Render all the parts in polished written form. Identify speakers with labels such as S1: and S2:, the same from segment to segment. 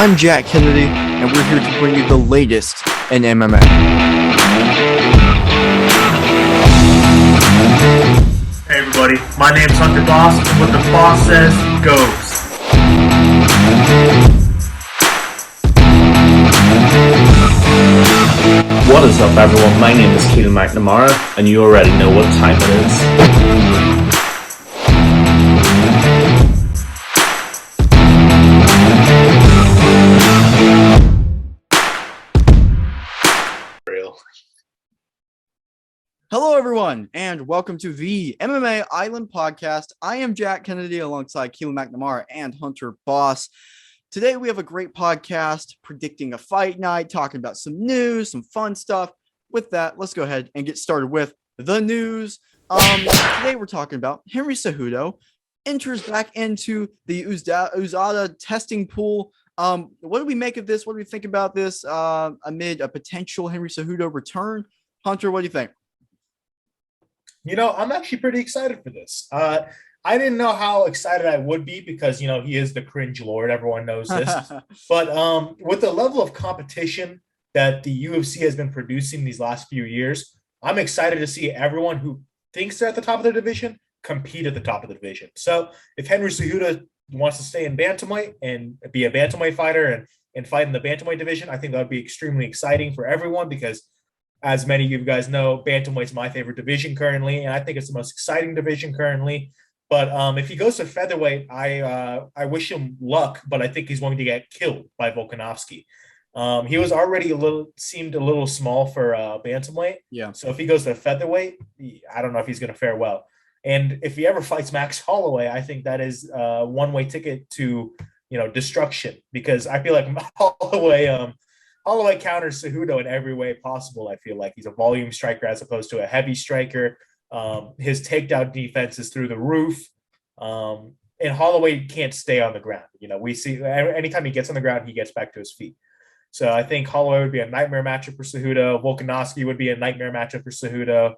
S1: I'm Jack Kennedy, and we're here to bring you the latest in MMA.
S2: Hey everybody, my name's Hunter Boss, and what the boss says goes.
S3: What is up everyone, my name is Keelan McNamara, and you already know what time it is.
S1: Hello, everyone, and welcome to the MMA Island Podcast. I am Jack Kennedy alongside Keelan McNamara and Hunter Boss. Today, we have a great podcast predicting a fight night, talking about some news, some fun stuff. With that, let's go ahead and get started with the news. Today, we're talking about Henry Cejudo enters back into the USADA testing pool. What do we make of this? What do we think about this amid a potential Henry Cejudo return? Hunter, what do you think?
S2: You know, I'm actually pretty excited for this. I didn't know how excited I would be because, you know, he is the cringe lord. Everyone knows this. But with the level of competition that the UFC has been producing these last few years, I'm excited to see everyone who thinks they're at the top of their division compete at the top of the division. So if Henry Cejudo wants to stay in bantamweight and be a bantamweight fighter and fight in the bantamweight division, I think that would be extremely exciting for everyone because, as many of you guys know, bantamweight's my favorite division currently, and I think it's the most exciting division currently. But if he goes to featherweight, I wish him luck, but I think he's going to get killed by Volkanovski. He was already seemed a little small for bantamweight. Yeah. So if he goes to featherweight, I don't know if he's going to fare well. And if he ever fights Max Holloway, I think that is a one-way ticket to, you know, destruction, because I feel like Holloway counters Cejudo in every way possible. I feel like he's a volume striker as opposed to a heavy striker. His takedown defense is through the roof. And Holloway can't stay on the ground. You know, we see anytime he gets on the ground, he gets back to his feet. So I think Holloway would be a nightmare matchup for Cejudo. Volkanovski would be a nightmare matchup for Cejudo.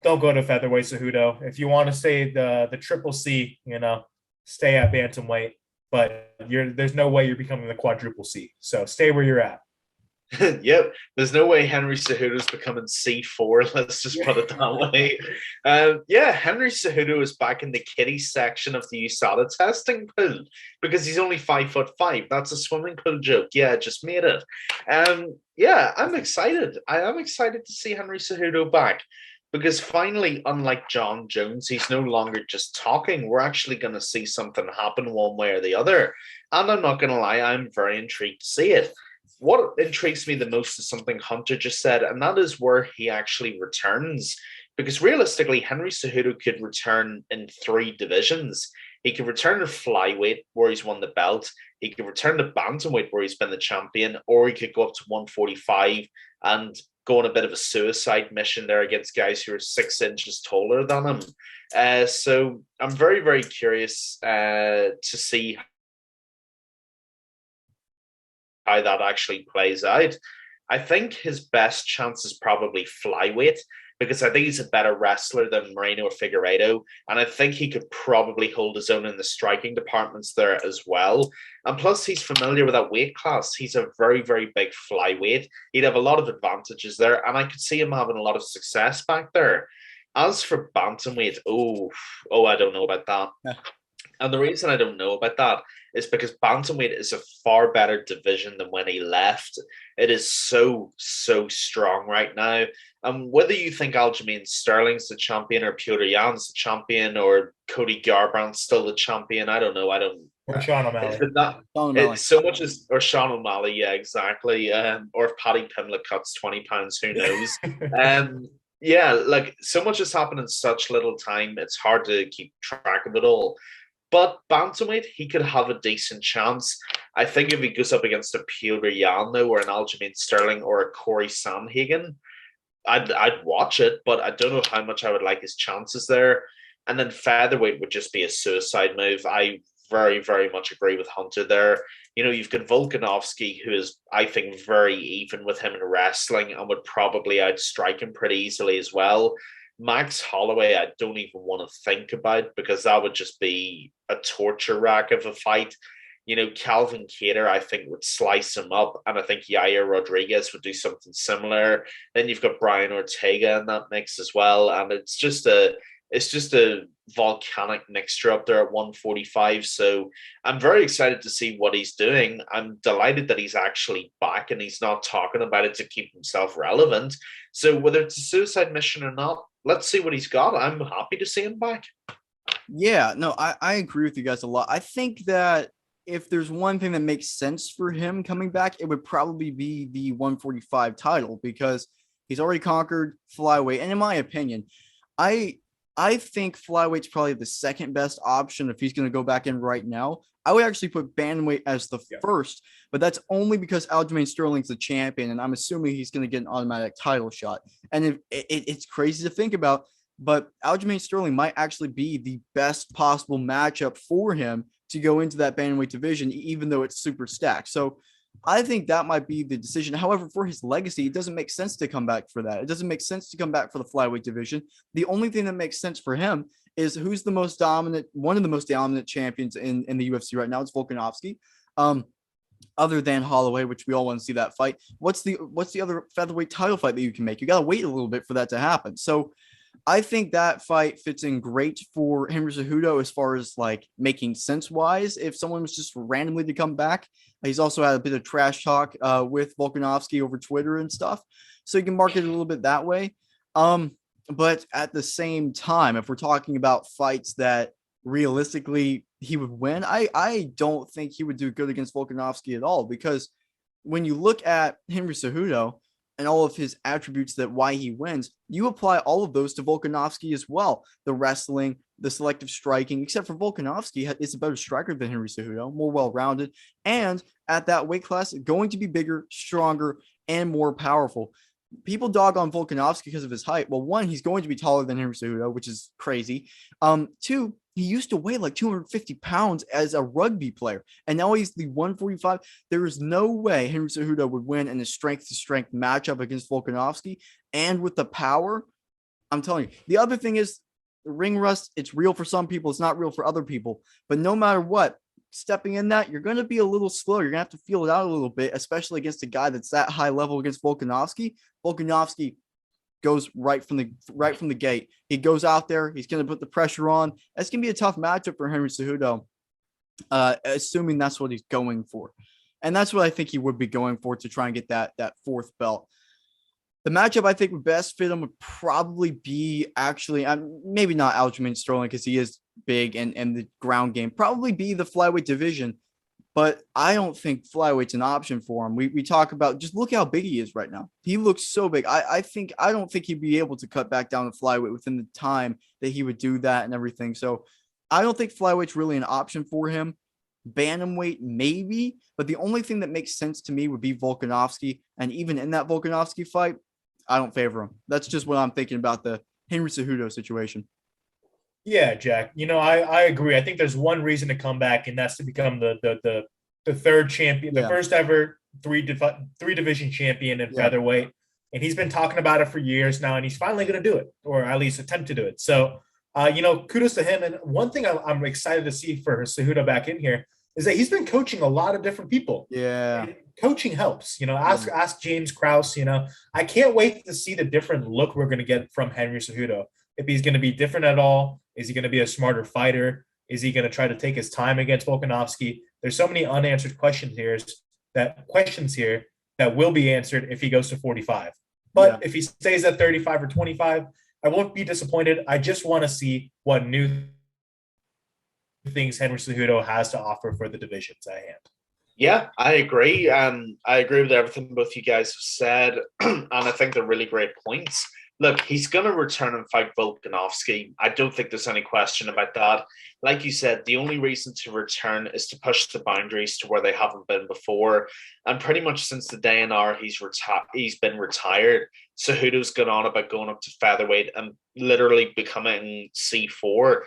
S2: Don't go to featherweight, Cejudo. If you want to stay the triple C, you know, stay at bantamweight. But there's no way you're becoming the quadruple C. So stay where you're at.
S3: Yep, there's no way Henry Cejudo's becoming C4. Let's just put it that way. Henry Cejudo is back in the kiddie section of the USADA testing pool because he's only 5'5". That's a swimming pool joke. Yeah, I just made it. I'm excited. I am excited to see Henry Cejudo back because finally, unlike John Jones, he's no longer just talking. We're actually going to see something happen one way or the other. And I'm not going to lie, I'm very intrigued to see it. What intrigues me the most is something Hunter just said, and that is where he actually returns. Because realistically, Henry Cejudo could return in 3 divisions. He could return to flyweight, where he's won the belt. He could return to bantamweight, where he's been the champion. Or he could go up to 145 and go on a bit of a suicide mission there against guys who are 6 inches taller than him. So I'm very, very curious to see how that actually plays out. I think his best chance is probably flyweight because I think he's a better wrestler than Moreno or Figueiredo, and I think he could probably hold his own in the striking departments there as well. And plus, he's familiar with that weight class. He's a very, very big flyweight. He'd have a lot of advantages there, and I could see him having a lot of success back there. As for bantamweight, I don't know about that. Yeah. And the reason I don't know about that is because bantamweight is a far better division than when he left. It is so, so strong right now. And whether you think Aljamain Sterling's the champion or Petr Yan's the champion or Cody Garbrandt's still the champion, I don't know.
S2: Or Sean O'Malley.
S3: So much as, or Sean O'Malley, yeah, exactly. Or if Paddy Pimblett cuts 20 pounds, who knows? Yeah, like so much has happened in such little time. It's hard to keep track of it all. But bantamweight, he could have a decent chance. I think if he goes up against a Petr Yan, though, or an Aljamain Sterling or a Corey Sandhagen, I'd watch it, but I don't know how much I would like his chances there. And then featherweight would just be a suicide move. I very, very much agree with Hunter there. You know, you've got Volkanovski, who is, I think, very even with him in wrestling and would probably outstrike him pretty easily as well. Max Holloway, I don't even want to think about because that would just be a torture rack of a fight. Calvin Kattar, I think, would slice him up, and I think Yair Rodriguez would do something similar. Then you've got Brian Ortega in that mix as well, and it's just a volcanic mixture up there at 145. So I'm very excited to see what he's doing. I'm delighted that he's actually back and he's not talking about it to keep himself relevant. So whether it's a suicide mission or not, let's see what he's got. I'm happy to see him back.
S1: Yeah, no, I agree with you guys a lot. I think that if there's one thing that makes sense for him coming back, it would probably be the 145 title, because he's already conquered flyweight. And in my opinion, I think flyweight's probably the second best option if he's going to go back in right now. I would actually put bantamweight as the first, but that's only because Aljamain Sterling's the champion, and I'm assuming he's going to get an automatic title shot. And it's crazy to think about, but Aljamain Sterling might actually be the best possible matchup for him to go into that bantamweight division, even though it's super stacked. So I think that might be the decision. However, for his legacy, it doesn't make sense to come back for that. It doesn't make sense to come back for the flyweight division. The only thing that makes sense for him is who's the most dominant, one of the most dominant champions in the UFC right now. It's Volkanovski. Other than Holloway, which we all want to see that fight. What's the other featherweight title fight that you can make? You got to wait a little bit for that to happen. So I think that fight fits in great for Henry Cejudo as far as like making sense wise. If someone was just randomly to come back, he's also had a bit of trash talk with Volkanovski over Twitter and stuff, so you can market it a little bit that way. But at the same time, if we're talking about fights that realistically he would win, I don't think he would do good against Volkanovski at all, because when you look at Henry Cejudo and all of his attributes that why he wins, you apply all of those to Volkanovski as well. The wrestling, the selective striking, except for Volkanovski is a better striker than Henry Cejudo, more well-rounded, and at that weight class, going to be bigger, stronger, and more powerful. People dog on Volkanovski because of his height. Well, one, he's going to be taller than Henry Cejudo, which is crazy. Two, he used to weigh like 250 pounds as a rugby player, and now he's the 145. There is no way Henry Cejudo would win in a strength-to-strength matchup against Volkanovski, and with the power, I'm telling you. The other thing is ring rust. It's real for some people. It's not real for other people. But no matter what, stepping in that, you're going to be a little slow. You're going to have to feel it out a little bit, especially against a guy that's that high level against Volkanovski. Volkanovski goes right from the gate. He goes out there. He's going to put the pressure on. It's going to be a tough matchup for Henry Cejudo, assuming that's what he's going for. And that's what I think he would be going for to try and get that fourth belt. The matchup I think would best fit him would probably be actually, maybe not Aljamain Sterling because he is big and the ground game, probably be the flyweight division. But I don't think flyweight's an option for him. We talk about, just look how big he is right now. He looks so big. I don't think he'd be able to cut back down to flyweight within the time that he would do that and everything. So I don't think flyweight's really an option for him. Bantamweight, maybe. But the only thing that makes sense to me would be Volkanovski. And even in that Volkanovski fight, I don't favor him. That's just what I'm thinking about the Henry Cejudo situation.
S2: Yeah, Jack. I agree. I think there's one reason to come back, and that's to become the third champion, the first ever three division champion in featherweight. And he's been talking about it for years now, and he's finally going to do it, or at least attempt to do it. So, kudos to him. And one thing I'm excited to see for Cejudo back in here is that he's been coaching a lot of different people.
S1: Yeah.
S2: And coaching helps. Ask James Krause. I can't wait to see the different look we're going to get from Henry Cejudo. If he's going to be different at all, is he going to be a smarter fighter? Is he going to try to take his time against Volkanovski? There's so many unanswered questions here that will be answered if he goes to 45. But if he stays at 35 or 25, I won't be disappointed. I just want to see what new things Henry Cejudo has to offer for the divisions at hand.
S3: Yeah, I agree. I agree with everything both you guys have said, and I think they're really great points. Look, he's going to return and fight Volkanovski. I don't think there's any question about that. Like you said, the only reason to return is to push the boundaries to where they haven't been before. And pretty much since the day and hour he's been retired, Cejudo's gone on about going up to featherweight and literally becoming C4,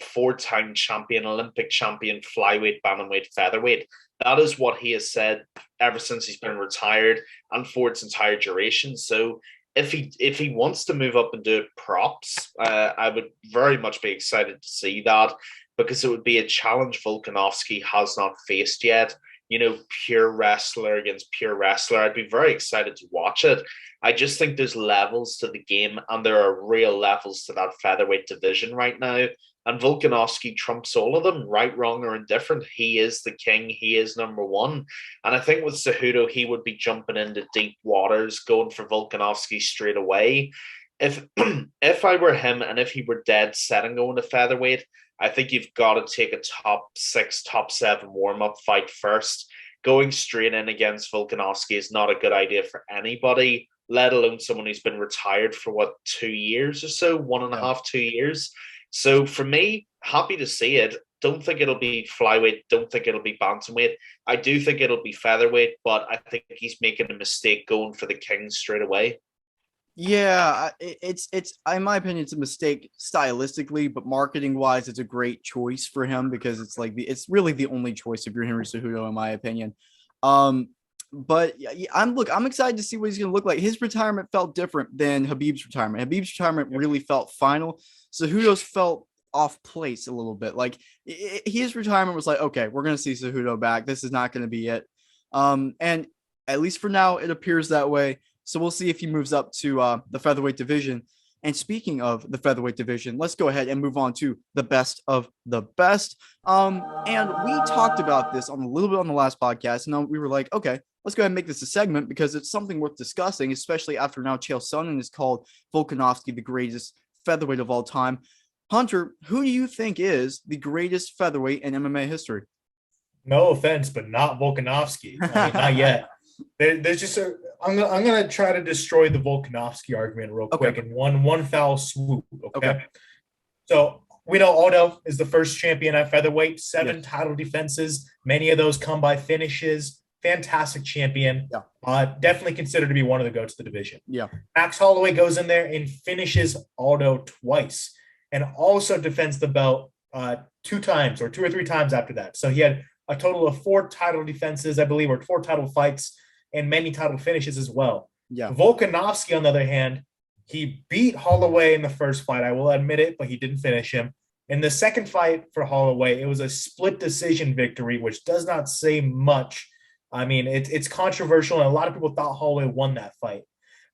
S3: four-time champion, Olympic champion, flyweight, bantamweight, featherweight. That is what he has said ever since he's been retired and for its entire duration. So if he wants to move up and do props, I would very much be excited to see that, because it would be a challenge Volkanovski has not faced yet. Pure wrestler against pure wrestler. I'd be very excited to watch it. I just think there's levels to the game, and there are real levels to that featherweight division right now. And Volkanovski trumps all of them, right, wrong, or indifferent. He is the king. He is number one. And I think with Cejudo, he would be jumping into deep waters, going for Volkanovski straight away. If I were him, and if he were dead set and going to featherweight, I think you've got to take a top 6, top 7 warm-up fight first. Going straight in against Volkanovski is not a good idea for anybody, let alone someone who's been retired for 2 years or so, 1.5, 2 years. So for me, happy to see it. Don't think it'll be flyweight. Don't think it'll be bantamweight. I do think it'll be featherweight, but I think he's making a mistake going for the king straight away.
S1: Yeah, it's in my opinion, it's a mistake stylistically, but marketing wise, it's a great choice for him, because it's really the only choice if you're Henry Cejudo, in my opinion. But I'm excited to see what he's going to look like. His retirement felt different than Khabib's retirement. Khabib's retirement really felt final. Cejudo's felt off place a little bit. Like his retirement was like, okay, we're going to see Cejudo back. This is not going to be it. And at least for now, it appears that way. So we'll see if he moves up to the featherweight division. And speaking of the featherweight division, let's go ahead and move on to the best of the best. And we talked about this a little bit on the last podcast. And we were like, okay, let's go ahead and make this a segment, because it's something worth discussing, especially after now Chael Sonnen has called Volkanovski the greatest featherweight of all time. Hunter, who do you think is the greatest featherweight in MMA history?
S2: No offense, but not Volkanovski. Not yet. There's just I'm gonna try to destroy the Volkanovski argument real quick in one foul swoop. Okay. So we know Aldo is the first champion at featherweight, 7 title defenses. Many of those come by finishes. Fantastic champion. Yeah. Definitely considered to be one of the goats of the division.
S1: Yeah.
S2: Max Holloway goes in there and finishes Aldo twice, and also defends the belt 2 times or 2 or 3 times after that. So he had a total of 4 title defenses, I believe, or 4 title fights, and many title finishes as well.
S1: Yeah.
S2: Volkanovski, on the other hand, he beat Holloway in the first fight. I will admit it, but he didn't finish him. In the second fight for Holloway, it was a split decision victory, which does not say much. I mean, it's controversial, and a lot of people thought Holloway won that fight.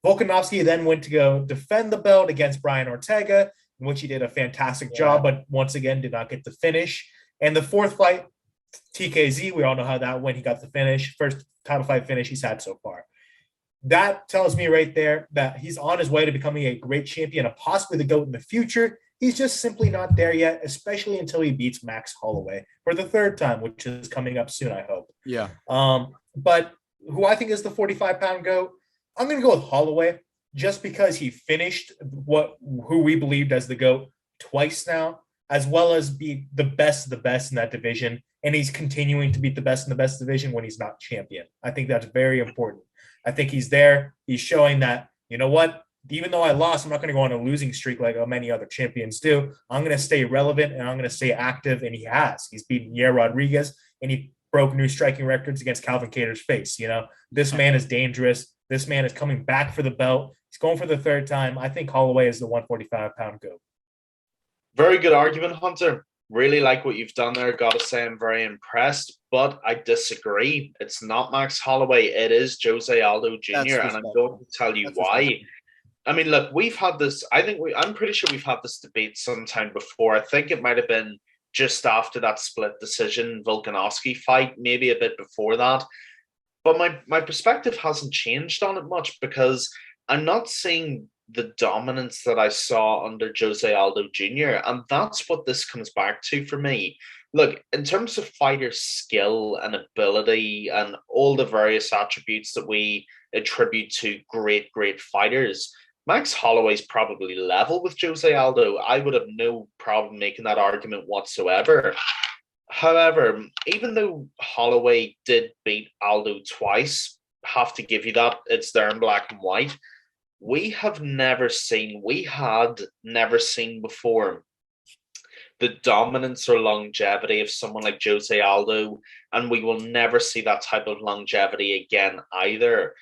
S2: Volkanovski then went to go defend the belt against Brian Ortega, in which he did a fantastic job, but once again did not get the finish. And the fourth fight, TKZ, we all know how that went. He got the finish, first title fight finish he's had so far. That tells me right there that he's on his way to becoming a great champion and possibly the GOAT in the future. He's just simply not there yet, especially until he beats Max Holloway for the 3rd time, which is coming up soon, I hope.
S1: Yeah.
S2: But who I think is the 45-pound GOAT, I'm going to go with Holloway, just because he finished who we believed as the GOAT twice now, as well as be the best of the best in that division. And he's continuing to beat the best in the best division when he's not champion. I think that's very important. I think he's there. He's showing that, you know what, even though I lost, I'm not going to go on a losing streak like many other champions do. I'm going to stay relevant, and I'm going to stay active. And he has. He's beaten Yair Rodriguez, and he broke new striking records against Calvin Kattar's face. This man is dangerous. This man is coming back for the belt. He's going for the 3rd time. I think Holloway is the 145-pound GOAT.
S3: Very good argument, Hunter. Really like what you've done there. Got to say, I'm very impressed, but I disagree. It's not Max Holloway. It is Jose Aldo Jr., and I'm going to tell you why. I mean, look, we've had this. I'm pretty sure we've had this debate sometime before. I think it might have been just after that split decision Volkanovski fight, maybe a bit before that. But my perspective hasn't changed on it much, because I'm not seeing the dominance that I saw under Jose Aldo Jr. And that's what this comes back to for me. Look, in terms of fighter skill and ability and all the various attributes that we attribute to great fighters, Max Holloway's probably level with Jose Aldo. I would have no problem making that argument whatsoever. However, even though Holloway did beat Aldo twice, have to give you that, it's there in black and white. We had never seen before the dominance or longevity of someone like Jose Aldo, and we will never see that type of longevity again either.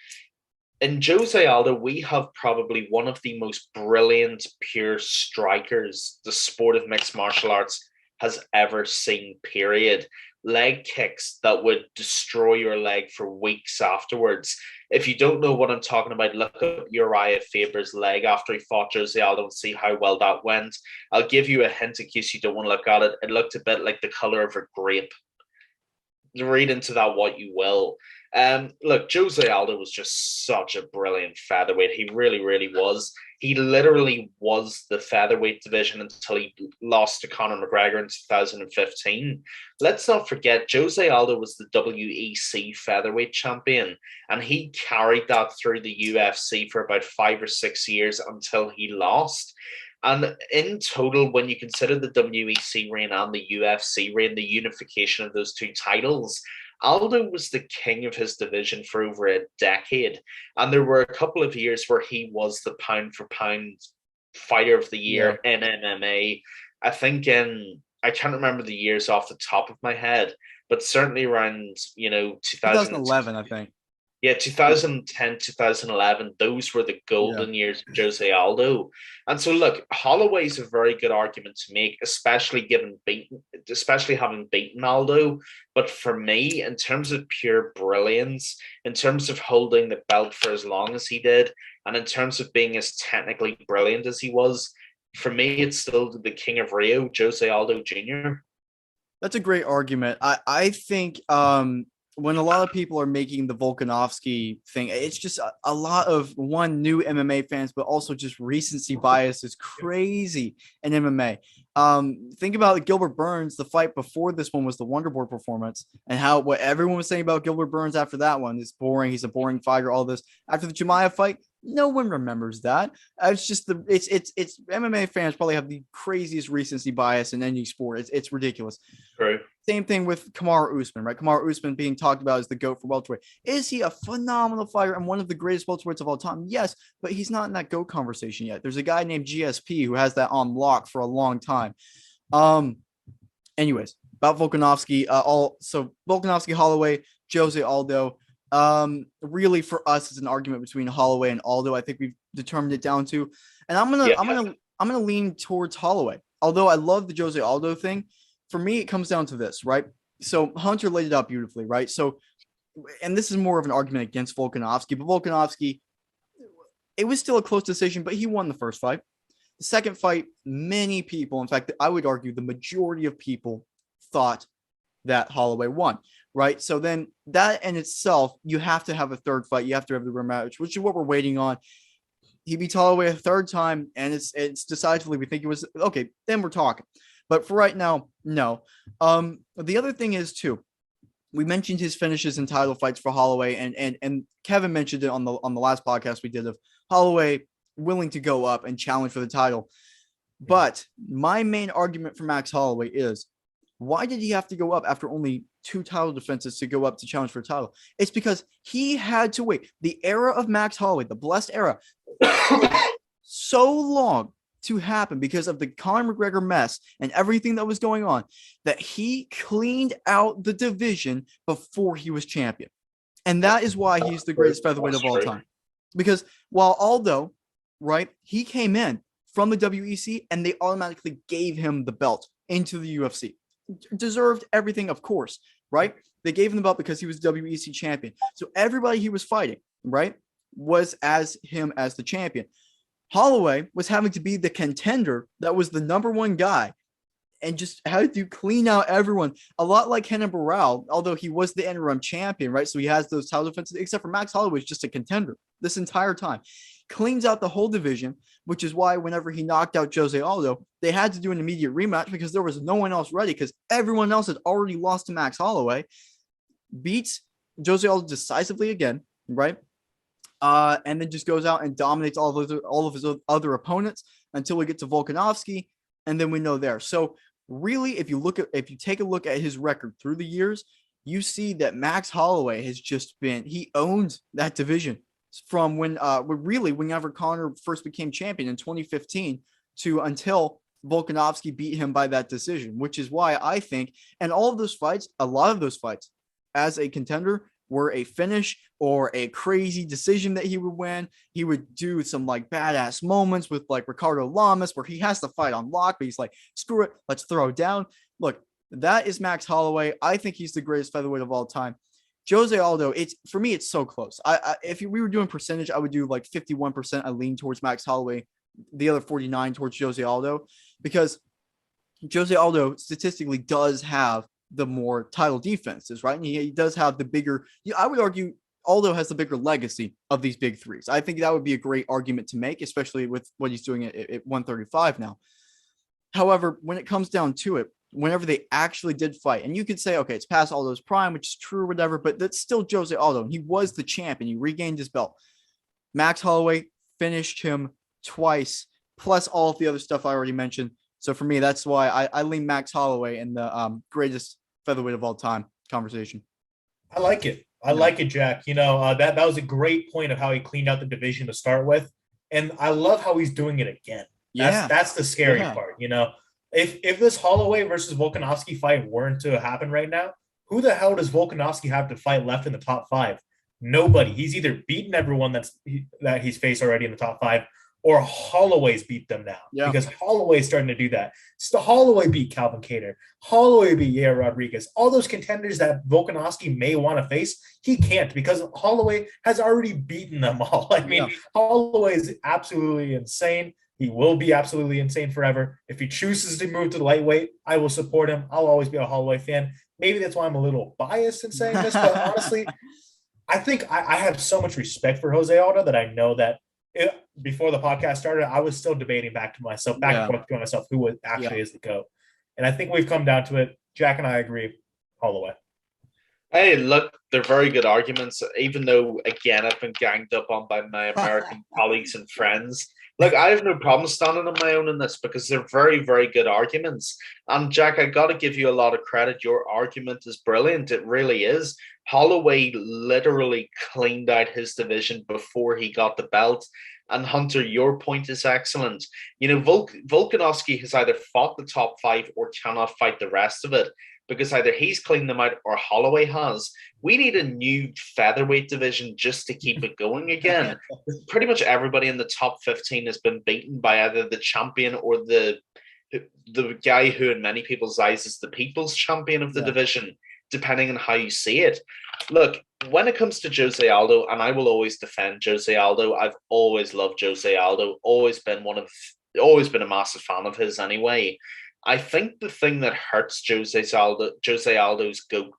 S3: in Jose Aldo, we have probably one of the most brilliant pure strikers the sport of mixed martial arts has ever seen, period. Leg kicks that would destroy your leg for weeks afterwards. If you don't know what I'm talking about, look up Uriah Faber's leg after he fought Jose Aldo and see how well that went. I'll give you a hint in case you don't want to look at it. It looked a bit like the color of a grape. Read into that what you will. Look, Jose Aldo was just such a brilliant featherweight. He really, really was. He literally was the featherweight division until he lost to Conor McGregor in 2015. Let's not forget, Jose Aldo was the WEC featherweight champion, and he carried that through the UFC for about 5 or 6 years until he lost. And in total, when you consider the WEC reign and the UFC reign, the unification of those two titles, Aldo was the king of his division for over a decade. And there were a couple of years where he was the pound for pound fighter of the year in MMA. I think I can't remember the years off the top of my head, but certainly around,
S1: 2011, I think.
S3: Yeah, 2010, 2011, those were the golden years of Jose Aldo. And so, look, Holloway's a very good argument to make, especially having beaten Aldo. But for me, in terms of pure brilliance, in terms of holding the belt for as long as he did, and in terms of being as technically brilliant as he was, for me, it's still the King of Rio, Jose Aldo Jr.
S1: That's a great argument. I think when a lot of people are making the Volkanovski thing, it's just a lot of new MMA fans, but also just recency bias is crazy in MMA. Think about Gilbert Burns. The fight before this one was the Wonderboy performance, and what everyone was saying about Gilbert Burns after that one is boring. He's a boring fighter. All this after the Chimaev fight, no one remembers that. It's just it's MMA fans probably have the craziest recency bias in any sport. It's ridiculous.
S3: Right.
S1: Same thing with Kamaru Usman, right? Kamaru Usman being talked about as the GOAT for welterweight. Is he a phenomenal fighter and one of the greatest welterweights of all time? Yes, but he's not in that GOAT conversation yet. There's a guy named GSP who has that on lock for a long time. Anyways, about Volkanovski. Volkanovski, Holloway, Jose Aldo. Really for us, it's an argument between Holloway and Aldo. I think we've determined it down to, and I'm gonna lean towards Holloway. Although I love the Jose Aldo thing. For me, it comes down to this, right? So Hunter laid it out beautifully, right? So, and this is more of an argument against Volkanovski, but Volkanovski, it was still a close decision, but he won the first fight. The second fight, many people, in fact, I would argue the majority of people thought that Holloway won, right? So then that in itself, you have to have a third fight. You have to have the rematch, which is what we're waiting on. He beats Holloway a third time, and it's decisively, we think it was, okay, then we're talking. But for right now, no. The other thing is, too, we mentioned his finishes in title fights for Holloway, and Kevin mentioned it on the last podcast we did of Holloway willing to go up and challenge for the title. But my main argument for Max Holloway is, why did he have to go up after only 2 title defenses to go up to challenge for a title? It's because he had to wait. The era of Max Holloway, the blessed era, so long to happen because of the Conor McGregor mess and everything that was going on, that he cleaned out the division before he was champion. And that is why he's the greatest featherweight of all time. Because while Aldo, right, he came in from the WEC and they automatically gave him the belt into the UFC. Deserved everything, of course, right? They gave him the belt because he was WEC champion. So everybody he was fighting, right, was as him as the champion. Holloway was having to be the contender that was the number one guy and just had to clean out everyone. A lot like Renan Barão, although he was the interim champion, right? So he has those title defenses, except for Max Holloway is just a contender this entire time. Cleans out the whole division, which is why whenever he knocked out Jose Aldo, they had to do an immediate rematch because there was no one else ready because everyone else had already lost to Max Holloway. Beats Jose Aldo decisively again, right? And then just goes out and dominates all of his other opponents until we get to Volkanovski, and then we know there. So really, if you take a look at his record through the years, you see that Max Holloway has just he owned that division from whenever Conor first became champion in 2015 to until Volkanovski beat him by that decision, which is why I think, and a lot of those fights, as a contender, were a finish or a crazy decision that he would win. He would do some like badass moments with like Ricardo Lamas where he has to fight on lock, but he's like, screw it, let's throw it down. Look, that is Max Holloway. I think he's the greatest featherweight of all time. Jose Aldo, it's for me, it's so close. If we were doing percentage, I would do like 51%. I lean towards Max Holloway, the other 49 towards Jose Aldo, because Jose Aldo statistically does have the more title defenses, right? And he does have the bigger, I would argue Aldo has the bigger legacy of these big threes. I think that would be a great argument to make, especially with what he's doing at 135 now. However, when it comes down to it, whenever they actually did fight, and you could say, okay, it's past Aldo's prime, which is true or whatever, but that's still Jose Aldo. He was the champ and he regained his belt. Max Holloway finished him twice, plus all of the other stuff I already mentioned. So for me, that's why I lean Max Holloway in the greatest featherweight of all time conversation.
S2: I like it. I like it, Jack. That was a great point of how he cleaned out the division to start with. And I love how he's doing it again. That's the scary part. If this Holloway versus Volkanovski fight weren't to happen right now, who the hell does Volkanovski have to fight left in the top 5? Nobody. He's either beaten everyone that he's faced already in the top 5, or Holloway's beat them now, because Holloway's starting to do that. So Holloway beat Calvin Kattar. Holloway beat Yair Rodriguez. All those contenders that Volkanovski may want to face, he can't, because Holloway has already beaten them all. Holloway is absolutely insane. He will be absolutely insane forever. If he chooses to move to the lightweight, I will support him. I'll always be a Holloway fan. Maybe that's why I'm a little biased in saying this, but honestly, I think I have so much respect for Jose Aldo that I know that before the podcast started, I was still debating back and forth to myself who actually is the GOAT. And I think we've come down to it. Jack and I agree, Holloway.
S3: Hey, look, they're very good arguments, even though, again, I've been ganged up on by my American colleagues and friends. Look, I have no problem standing on my own in this because they're very, very good arguments. And Jack, I got to give you a lot of credit. Your argument is brilliant. It really is. Holloway literally cleaned out his division before he got the belt. And Hunter, your point is excellent. Volkanovski has either fought the top 5 or cannot fight the rest of it, because either he's cleaned them out or Holloway has. We need a new featherweight division just to keep it going again. Pretty much everybody in the top 15 has been beaten by either the champion or the guy who in many people's eyes is the people's champion of the division, depending on how you see it. Look, when it comes to Jose Aldo, and I will always defend Jose Aldo, I've always loved Jose Aldo, always been a massive fan of his anyway. I think the thing that hurts Jose Aldo's GOAT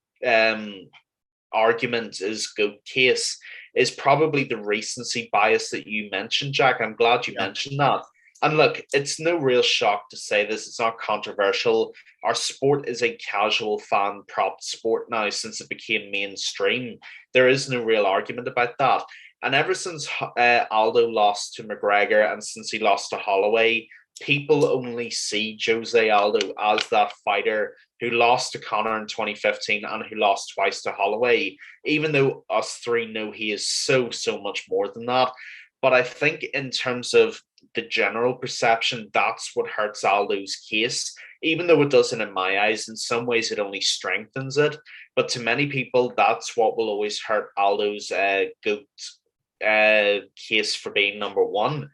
S3: argument, is GOAT case, is probably the recency bias that you mentioned, Jack. I'm glad you mentioned that. And look, it's no real shock to say this. It's not controversial. Our sport is a casual fan propped sport now since it became mainstream. There is no real argument about that. And ever since Aldo lost to McGregor and since he lost to Holloway, people only see Jose Aldo as that fighter who lost to Conor in 2015 and who lost twice to Holloway, even though us three know he is so, so much more than that. But I think in terms of the general perception, that's what hurts Aldo's case, even though it doesn't in my eyes. In some ways, it only strengthens it. But to many people, that's what will always hurt Aldo's GOAT case for being number one.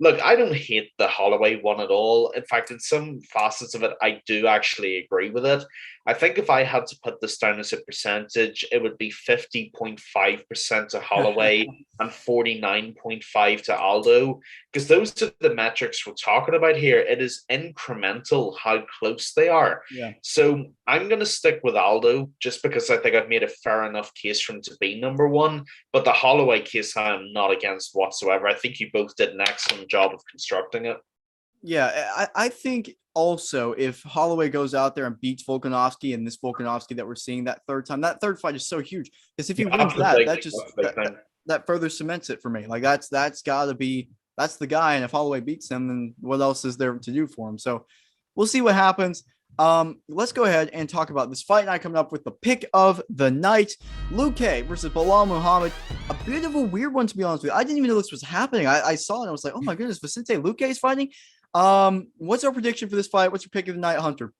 S3: Look, I don't hate the Holloway one at all. In fact, in some facets of it, I do actually agree with it. I think if I had to put this down as a percentage, it would be 50.5% to Holloway and 49.5% to Aldo, because those are the metrics we're talking about here. It is incremental how close they are.
S1: Yeah.
S3: So I'm going to stick with Aldo just because I think I've made a fair enough case for him to be number one. But the Holloway case, I'm not against whatsoever. I think you both did an excellent job of constructing it.
S1: Yeah, I think also if Holloway goes out there and beats Volkanovski, and this Volkanovski that we're seeing that third fight is so huge, because if he wins that further cements it for me. Like that's got to be, that's the guy. And if Holloway beats him, then what else is there to do for him? So we'll see what happens. Let's go ahead and talk about this fight night coming up with the pick of the night. Luque versus Belal Muhammad. A bit of a weird one, to be honest with you. I didn't even know this was happening. I saw it and I was like, oh my goodness, Vicente Luque is fighting. What's our prediction for this fight? What's your pick of the night, Hunter?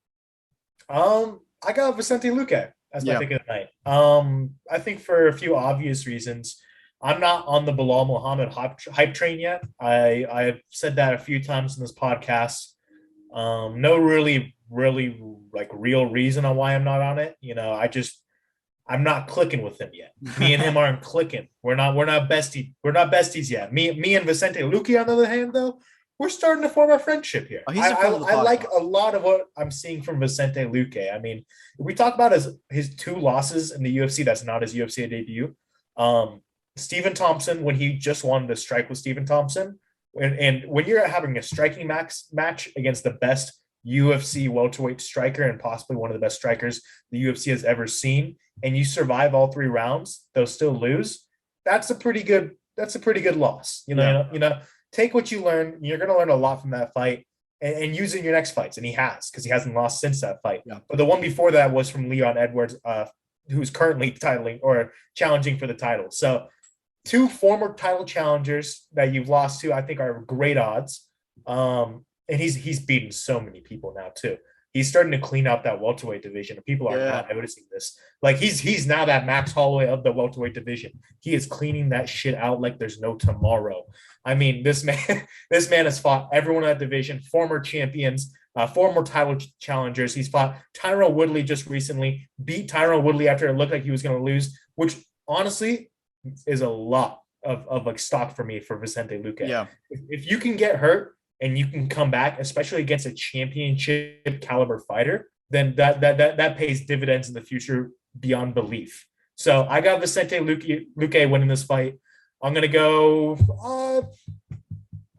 S2: I got Vicente Luque. as my pick of the night. I think for a few obvious reasons. I'm not on the Bilal Muhammad hype train yet. I've said that a few times in this podcast. No really like real reason on why I'm not on it. I'm not clicking with him yet. Me and him aren't clicking. We're not besties yet. Me and Vicente Luque, on the other hand, though, we're starting to form a friendship here. I like a lot of what I'm seeing from Vicente Luque. I mean, if we talk about his 2 losses in the UFC, that's not his UFC debut. Stephen Thompson, when he just wanted to strike with Stephen Thompson, and when you're having a striking match against the best UFC welterweight striker and possibly one of the best strikers the UFC has ever seen, and you survive all 3 rounds, they'll still lose. That's a pretty good loss. Take what you learn. You're going to learn a lot from that fight and use it in your next fights. And he hasn't lost since that fight.
S1: Yeah.
S2: But the one before that was from Leon Edwards, who's currently titling or challenging for the title. So 2 former title challengers that you've lost to, I think, are great odds. And he's beaten so many people now too. He's starting to clean up that welterweight division. People are not noticing this. Like he's now that Max Holloway of the welterweight division. He is cleaning that shit out like there's no tomorrow. I mean, this man has fought everyone in that division, former champions, former title challengers. He's fought Tyron Woodley just recently, beat Tyron Woodley after it looked like he was going to lose, which honestly is a lot of like stock for me for Vicente Luque.
S1: Yeah.
S2: If you can get hurt and you can come back, especially against a championship caliber fighter, then that pays dividends in the future beyond belief. So I got Vicente Luque winning this fight. I'm gonna go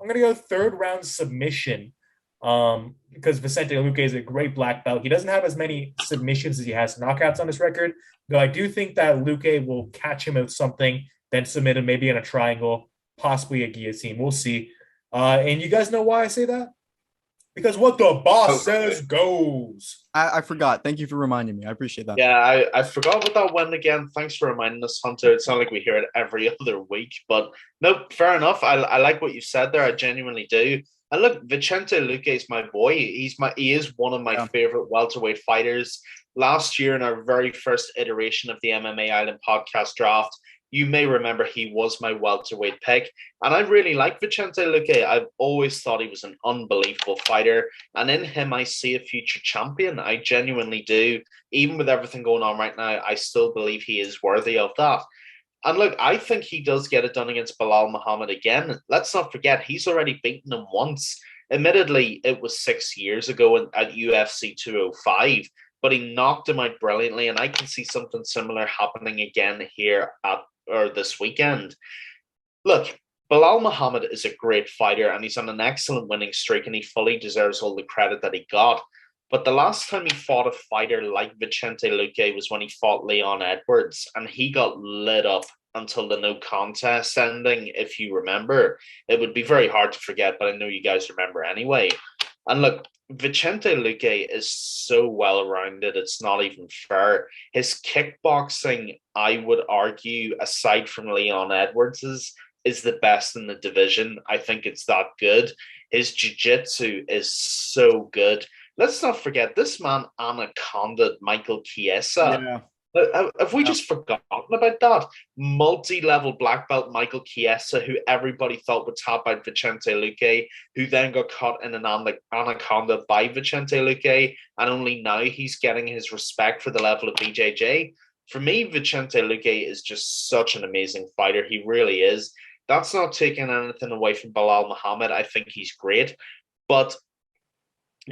S2: 3rd round submission. Because Vicente Luque is a great black belt. He doesn't have as many submissions as he has knockouts on his record, though I do think that Luque will catch him with something, then submit him maybe in a triangle, possibly a guillotine. We'll see. And you guys know why I say that? Because what the boss says goes.
S1: I forgot. Thank you for reminding me. I appreciate that.
S3: Yeah, I forgot about that one again. Thanks for reminding us, Hunter. It's not like we hear it every other week, but no, fair enough. I like what you said there. I genuinely do. And look, Vicente Luque is my boy. He is one of my favorite welterweight fighters. Last year, in our very first iteration of the MMA Island Podcast draft, you may remember he was my welterweight pick. And I really like Vicente Luque. I've always thought he was an unbelievable fighter. And in him, I see a future champion. I genuinely do. Even with everything going on right now, I still believe he is worthy of that. And look, I think he does get it done against Bilal Muhammad again. Let's not forget, he's already beaten him once. Admittedly, it was 6 years ago at UFC 205, but he knocked him out brilliantly. And I can see something similar happening again here this weekend. Look, Bilal Muhammad is a great fighter and he's on an excellent winning streak and he fully deserves all the credit that he got. But the last time he fought a fighter like Vicente Luque was when he fought Leon Edwards, and he got lit up until the no contest ending, if you remember. It would be very hard to forget, but I know you guys remember anyway. And look, Vicente Luque is so well-rounded, it's not even fair. His kickboxing, I would argue, aside from Leon Edwards's, is the best in the division. I think it's that good. His jiu-jitsu is so good. Let's not forget, this man anaconda Michael Chiesa. Yeah. Have we just forgotten about that? Multi-level black belt Michael Chiesa, who everybody thought would tap out Vicente Luque, who then got caught in an anaconda by Vicente Luque, and only now he's getting his respect for the level of BJJ. For me, Vicente Luque is just such an amazing fighter. He really is. That's not taking anything away from Bilal Muhammad. I think he's great. But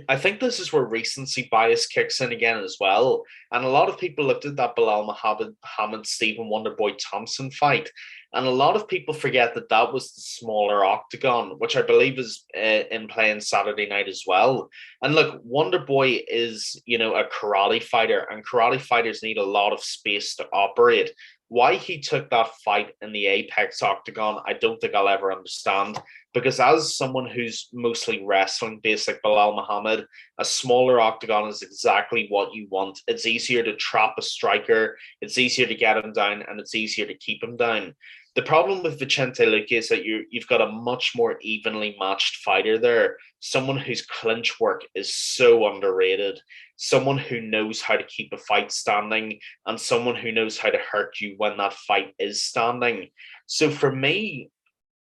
S3: I think this is where recency bias kicks in again as well. And a lot of people looked at that Bilal Muhammad Stephen Wonderboy Thompson fight. And a lot of people forget that that was the smaller octagon, which I believe is in play on Saturday night as well. And look, Wonderboy is, a karate fighter, and karate fighters need a lot of space to operate. Why he took that fight in the Apex octagon, I don't think I'll ever understand. Because as someone who's mostly wrestling based like Bilal Muhammad, a smaller octagon is exactly what you want. It's easier to trap a striker, it's easier to get him down, and it's easier to keep him down. The problem with Vicente Luque is that you've got a much more evenly matched fighter there. Someone whose clinch work is so underrated. Someone who knows how to keep a fight standing, and someone who knows how to hurt you when that fight is standing. So for me,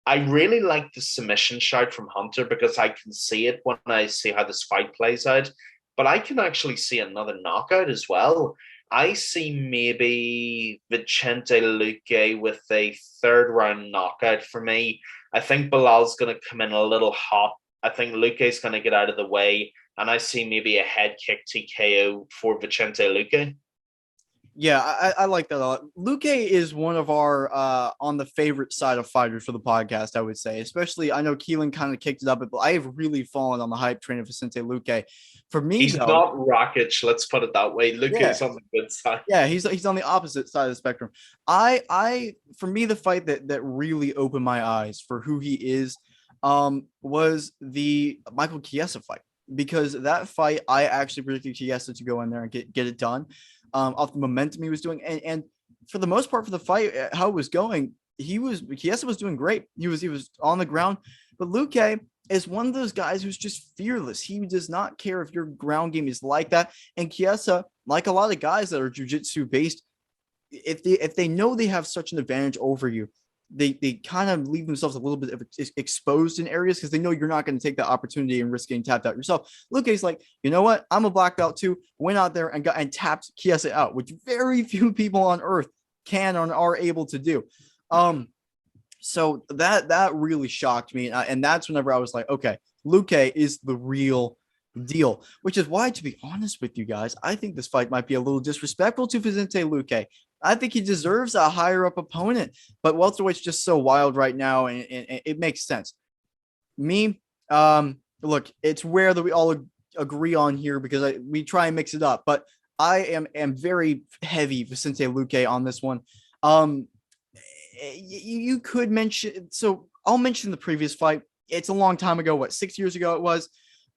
S3: I really like the submission shout from Hunter because I can see it when I see how this fight plays out. But I can actually see another knockout as well. I see maybe Vicente Luque with a third round knockout for me. I think Bilal's going to come in a little hot. I think Luque's going to get out of the way. And I see maybe a head kick TKO for Vicente Luque.
S1: Yeah, I like that a lot. Luque is one of our on the favorite side of fighters for the podcast, I would say. Especially, I know Keelan kind of kicked it up, but I have really fallen on the hype train of Vicente Luque. For me,
S3: he's not Rakic. Let's put it that way. Luque's on the good side.
S1: Yeah, he's on the opposite side of the spectrum. For me, the fight that really opened my eyes for who he is, was the Michael Chiesa fight, because that fight I actually predicted Chiesa to go in there and get it done. Off the momentum he was doing, and for the most part for the fight, how it was going, Chiesa was doing great. He was on the ground, but Luque is one of those guys who's just fearless. He does not care if your ground game is like that. And Chiesa, like a lot of guys that are jiu-jitsu based, if they know they have such an advantage over you, they kind of leave themselves a little bit exposed in areas because they know you're not going to take that opportunity and risk getting tapped out yourself. Luque's like, you know what? I'm a black belt too. Went out there and tapped Chiesa out, which very few people on earth can or are able to do. So that really shocked me. And that's whenever I was like, okay, Luque is the real deal, which is why, to be honest with you guys, I think this fight might be a little disrespectful to Vicente Luque. I think he deserves a higher up opponent, but welterweight's just so wild right now, and it makes sense. Look, it's rare that we all agree on here because we try and mix it up, but I am very heavy Vicente Luque on this one. You could mention, so I'll mention the previous fight. It's a long time ago, 6 years ago it was.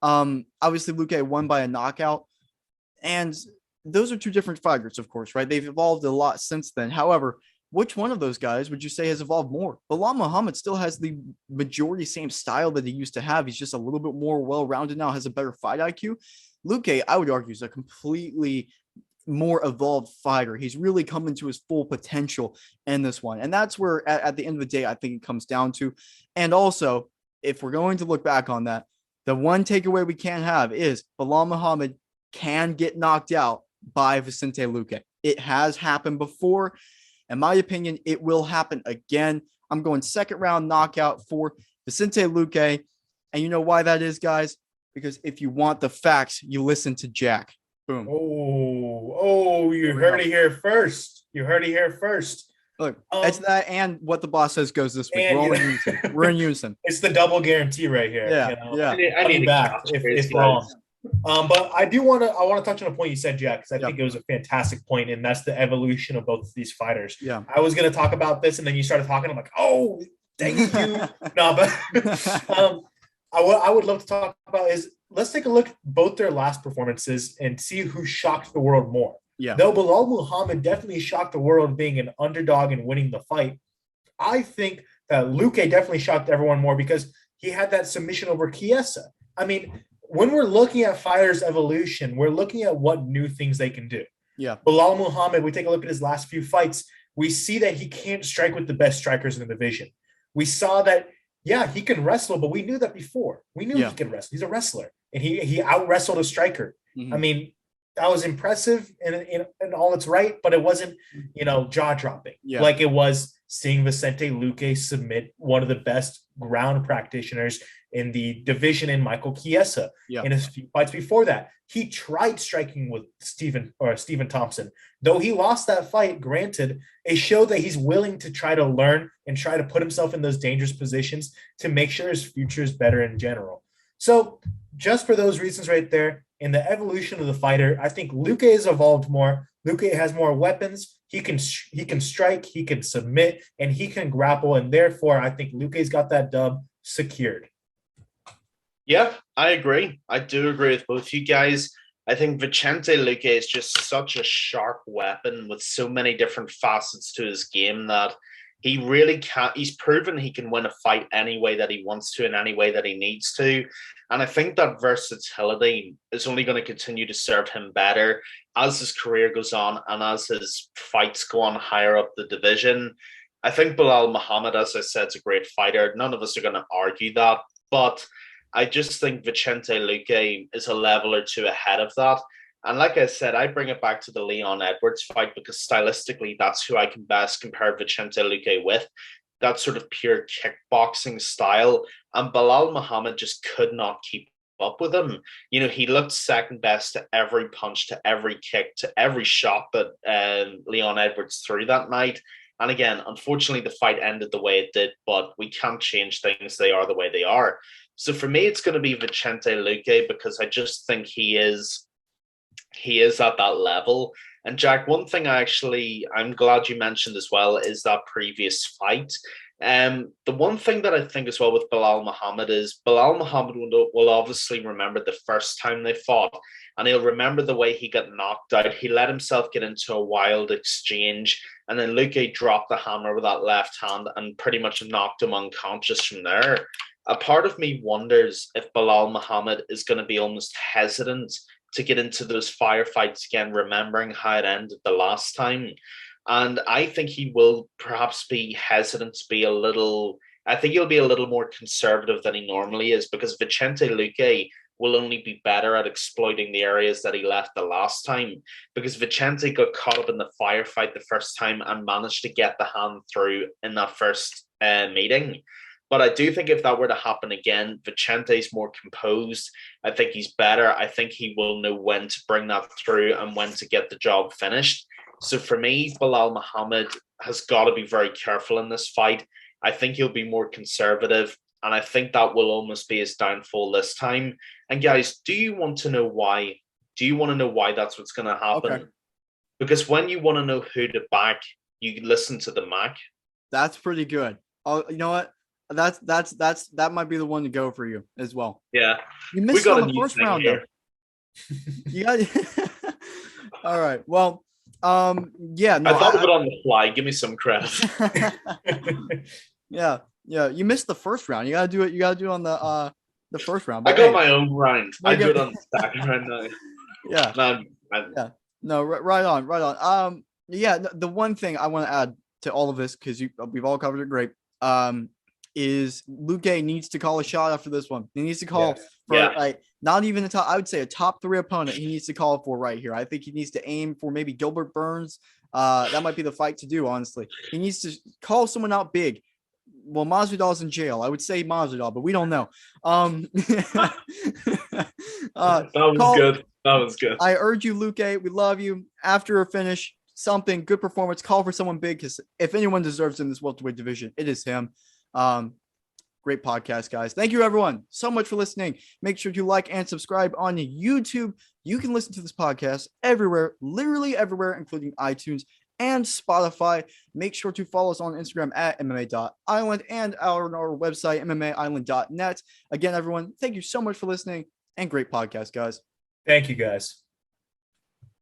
S1: Obviously Luque won by a knockout, and those are two different fighters, of course, right? They've evolved a lot since then. However, which one of those guys would you say has evolved more? Bilal Muhammad still has the majority same style that he used to have. He's just a little bit more well-rounded now, has a better fight IQ. Luque, I would argue, is a completely more evolved fighter. He's really come into his full potential in this one. And that's where, at the end of the day, I think it comes down to. And also, if we're going to look back on that, the one takeaway we can have is Bilal Muhammad can get knocked out by Vicente Luque. It has happened before. In my opinion, it will happen again. I'm going second round knockout for Vicente Luque. And you know why that is, guys? Because if you want the facts, you listen to Jack. Boom.
S2: You heard it here first.
S1: Look, it's that and what the boss says goes this week. We're all in unison. We're in unison.
S2: It's the double guarantee right here.
S1: Yeah,
S2: you know?
S1: yeah.
S2: I need back if wrong. But I want to touch on a point you said, Jack, because I think it was a fantastic point, and that's the evolution of both of these fighters.
S1: Yeah,
S2: I was going to talk about this, and then you started talking. I'm like, oh, thank you. No, but I would love to talk about is let's take a look at both their last performances and see who shocked the world more.
S1: Yeah.
S2: Though Bilal Muhammad definitely shocked the world being an underdog and winning the fight, I think that Luque definitely shocked everyone more because he had that submission over Chiesa. I mean, when we're looking at fighters' evolution, we're looking at what new things they can do.
S1: Yeah.
S2: Bilal Muhammad, we take a look at his last few fights, we see that he can't strike with the best strikers in the division. We saw that, yeah, he can wrestle, but we knew that before. We knew he could wrestle. He's a wrestler, and he out-wrestled a striker. Mm-hmm. I mean, that was impressive in all its right, but it wasn't, jaw-dropping. Yeah. Like it was seeing Vicente Luque submit one of the best ground practitioners in the division in Michael Chiesa. Yeah. In his few fights before that, he tried striking with Stephen Thompson. Though he lost that fight, granted, it showed that he's willing to try to learn and try to put himself in those dangerous positions to make sure his future is better in general. So just for those reasons right there, in the evolution of the fighter, I think Luque has evolved more. Luque has more weapons. He can strike, he can submit, and he can grapple. And therefore, I think Luque's got that dub secured.
S3: Yeah, I agree. I do agree with both you guys. I think Vicente Luque is just such a sharp weapon with so many different facets to his game that He really can't. He's proven he can win a fight any way that he wants to, in any way that he needs to. And I think that versatility is only going to continue to serve him better as his career goes on and as his fights go on higher up the division. I think Bilal Muhammad, as I said, is a great fighter. None of us are going to argue that. But I just think Vicente Luque is a level or two ahead of that. And like I said, I bring it back to the Leon Edwards fight because stylistically, that's who I can best compare Vicente Luque with. That sort of pure kickboxing style. And Bilal Muhammad just could not keep up with him. You know, he looked second best to every punch, to every kick, to every shot that Leon Edwards threw that night. And again, unfortunately, the fight ended the way it did, but we can't change things. They are the way they are. So for me, it's going to be Vicente Luque because I just think he is at that level. And Jack, one thing I'm glad you mentioned as well is that previous fight. The one thing that I think as well with Bilal Muhammad is Bilal Muhammad will obviously remember the first time they fought, and he'll remember the way he got knocked out. He let himself get into a wild exchange, and then Luque dropped the hammer with that left hand and pretty much knocked him unconscious from there. A part of me wonders if Bilal Muhammad is going to be almost hesitant to get into those firefights again, remembering how it ended the last time. And I think he will perhaps be hesitant to be I think he'll be a little more conservative than he normally is because Vicente Luque will only be better at exploiting the areas that he left the last time because Vicente got caught up in the firefight the first time and managed to get the hand through in that first meeting. But I do think if that were to happen again, Vicente's more composed. I think he's better. I think he will know when to bring that through and when to get the job finished. So for me, Bilal Muhammad has got to be very careful in this fight. I think he'll be more conservative, and I think that will almost be his downfall this time. And guys, do you want to know why? Do you want to know why that's what's going to happen? Okay. Because when you want to know who to back, you listen to the Mac.
S1: That's pretty good. Oh, you know what? That might be the one to go for you as well.
S3: Yeah,
S1: you missed on the first round here. You got all right. Well, yeah. No,
S3: I thought of it on the fly. Give me some credit.
S1: yeah. You missed the first round. You gotta do it. You gotta do it on the first round.
S3: But I got my own round. I do it on the second round now.
S1: Yeah. Yeah. No, right on. Yeah. The one thing I want to add to all of this because we've all covered it great. Is Luque needs to call a shot after this one. He needs to call for like not even a top, I would say a top 3 opponent he needs to call for right here. I think he needs to aim for maybe Gilbert Burns. That might be the fight to do, honestly. He needs to call someone out big. Well, Masvidal's in jail. I would say Masvidal, but we don't know.
S3: That was good. That was good.
S1: I urge you, Luque. We love you. After a finish, something good performance, call for someone big because if anyone deserves in this welterweight division, it is him. Great podcast, guys. Thank you, everyone, so much for listening. Make sure to like and subscribe on YouTube. You can listen to this podcast everywhere, literally everywhere, including iTunes and Spotify. Make sure to follow us on Instagram at MMA.island and our website, MMAisland.net. Again, everyone, thank you so much for listening and great podcast, guys.
S2: Thank you, guys.